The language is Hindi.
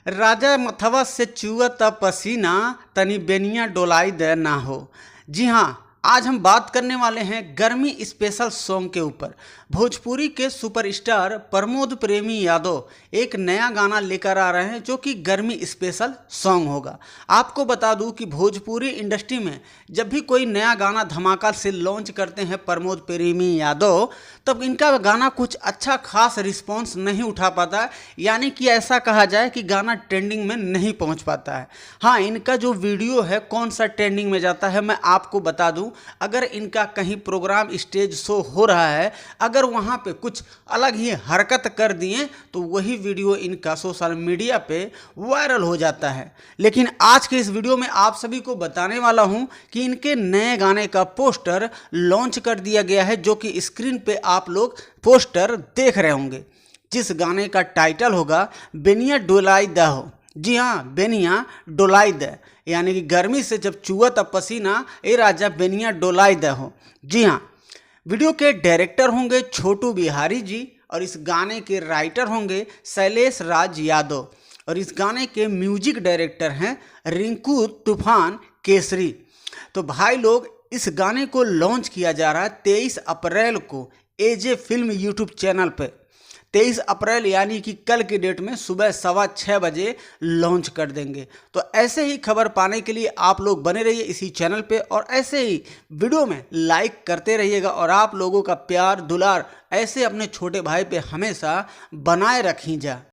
राजा मथवा से चुअत पसीना तनी बेनिया डोलाई दे ना हो। जी हाँ, आज हम बात करने वाले हैं गर्मी स्पेशल सॉन्ग के ऊपर। भोजपुरी के सुपरस्टार प्रमोद प्रेमी यादव एक नया गाना लेकर आ रहे हैं जो कि गर्मी स्पेशल सॉन्ग होगा। आपको बता दूं कि भोजपुरी इंडस्ट्री में जब भी कोई नया गाना धमाका से लॉन्च करते हैं प्रमोद प्रेमी यादव, तब इनका गाना कुछ अच्छा खास रिस्पॉन्स नहीं उठा पाता है, यानी कि ऐसा कहा जाए कि गाना ट्रेंडिंग में नहीं पहुंच पाता है। हाँ, इनका जो वीडियो है कौन सा ट्रेंडिंग में जाता है मैं आपको बता दूं। अगर इनका कहीं प्रोग्राम स्टेज शो हो रहा है, अगर वहाँ पे कुछ अलग ही हरकत कर दिए तो वही वीडियो इनका सोशल मीडिया पे वायरल हो जाता है। लेकिन आज के इस वीडियो में आप सभी को बताने वाला हूँ कि इनके नए गाने का पोस्टर लॉन्च कर दिया गया है, जो कि स्क्रीन पे आप लोग पोस्टर देख रहे होंगे, जिस गाने का टाइटल होगा बेनिया डोलाई दहो। जी हाँ, बेनिया डोलाई दे, यानी कि गर्मी से जब चुअत पसीना ए राजा बेनिया डोलाई दे हो। जी हाँ, वीडियो के डायरेक्टर होंगे छोटू बिहारी जी और इस गाने के राइटर होंगे शैलेश राज यादव और इस गाने के म्यूजिक डायरेक्टर हैं रिंकू तूफान केसरी। तो भाई लोग, इस गाने को लॉन्च किया जा रहा है 23 अप्रैल को एजे फिल्म यूट्यूब चैनल पर। 23 अप्रैल यानी कि कल की डेट में सुबह 6:15 बजे लॉन्च कर देंगे। तो ऐसे ही खबर पाने के लिए आप लोग बने रहिए इसी चैनल पे और ऐसे ही वीडियो में लाइक करते रहिएगा और आप लोगों का प्यार दुलार ऐसे अपने छोटे भाई पे हमेशा बनाए रखी जा।